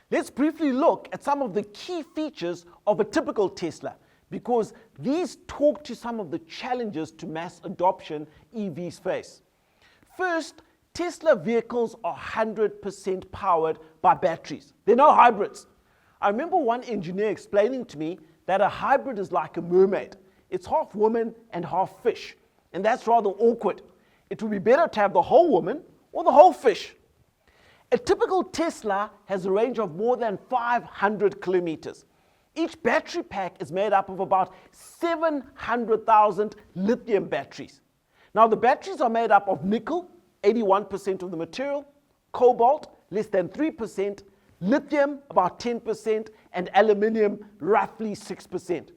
Let's briefly look at some of the key features of a typical Tesla, because these talk to some of the challenges to mass adoption EVs face. First, Tesla vehicles are 100% powered by batteries. They're no hybrids. I remember one engineer explaining to me that a hybrid is like a mermaid. It's half woman and half fish, and that's rather awkward. It would be better to have the whole woman or the whole fish. A typical Tesla has a range of more than 500 kilometers. Each battery pack is made up of about 700,000 lithium batteries. Now, the batteries are made up of nickel, 81% of the material, cobalt, less than 3%, lithium, about 10%, and aluminium, roughly 6%.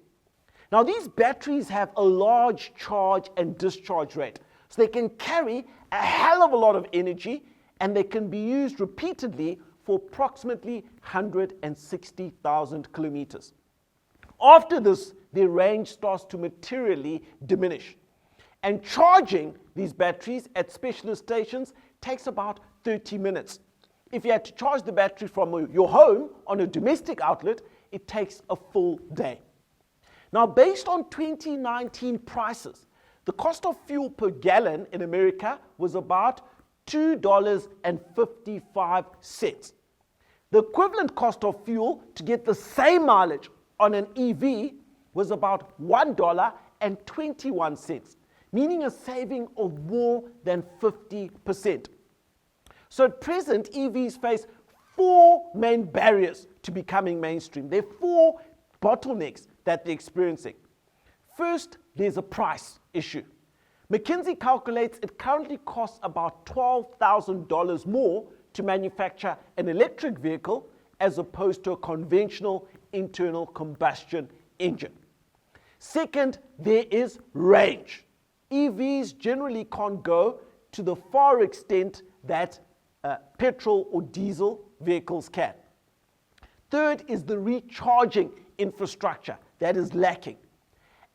Now, these batteries have a large charge and discharge rate, so they can carry a hell of a lot of energy, and they can be used repeatedly for approximately 160,000 kilometers. After this, their range starts to materially diminish. And charging these batteries at specialist stations takes about 30 minutes. If you had to charge the battery from your home on a domestic outlet, it takes a full day. Now, based on 2019 prices, the cost of fuel per gallon in America was about $2.55. The equivalent cost of fuel to get the same mileage on an EV was about $1.21, meaning a saving of more than 50%. So at present, EVs face four main barriers to becoming mainstream. There are four bottlenecks that they're experiencing. First, there's a price issue. McKinsey calculates it currently costs about $12,000 more to manufacture an electric vehicle as opposed to a conventional internal combustion engine. Second, there is range. EVs generally can't go to the far extent that petrol or diesel vehicles can. Third is the recharging infrastructure that is lacking.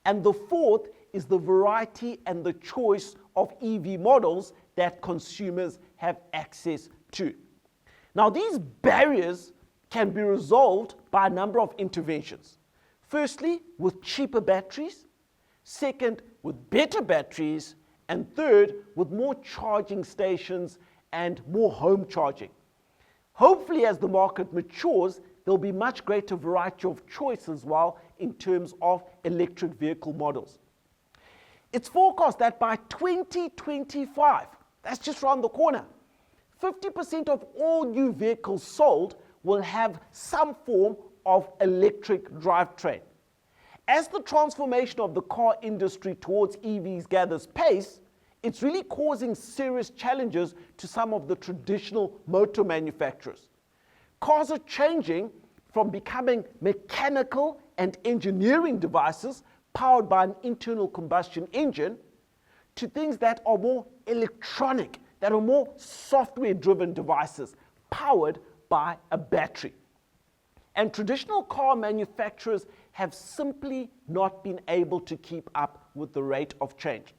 And the fourth is the variety and the choice of EV models that consumers have access to. Now, these barriers can be resolved by a number of interventions. Firstly, with cheaper batteries. Second, with better batteries. And third, with more charging stations and more home charging. Hopefully, as the market matures, there'll be much greater variety of choice as well in terms of electric vehicle models. It's forecast that by 2025, that's just around the corner, 50% of all new vehicles sold will have some form of electric drivetrain. As the transformation of the car industry towards EVs gathers pace, it's really causing serious challenges to some of the traditional motor manufacturers. Cars are changing from becoming mechanical and engineering devices powered by an internal combustion engine to things that are more electronic, that are more software-driven devices powered by a battery. And traditional car manufacturers have simply not been able to keep up with the rate of change.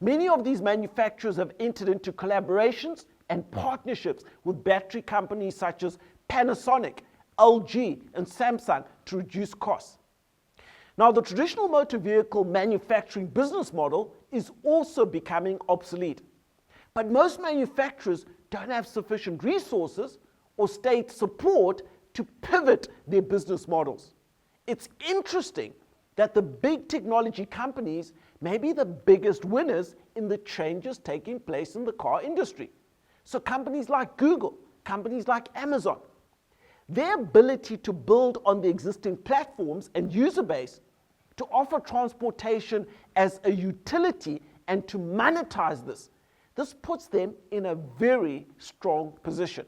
Many of these manufacturers have entered into collaborations and partnerships with battery companies such as Panasonic, LG, and Samsung to reduce costs. Now, the traditional motor vehicle manufacturing business model is also becoming obsolete. But most manufacturers don't have sufficient resources or state support to pivot their business models. It's interesting that the big technology companies may be the biggest winners in the changes taking place in the car industry. So companies like Google, companies like Amazon, their ability to build on the existing platforms and user base to offer transportation as a utility and to monetize this puts them in a very strong position.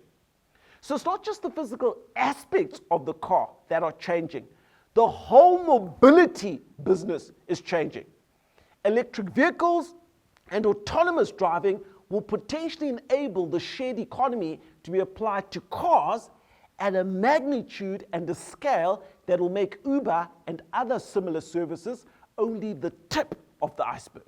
So it's not just the physical aspects of the car that are changing. The whole mobility business is changing. Electric vehicles and autonomous driving will potentially enable the shared economy to be applied to cars at a magnitude and a scale that will make Uber and other similar services only the tip of the iceberg.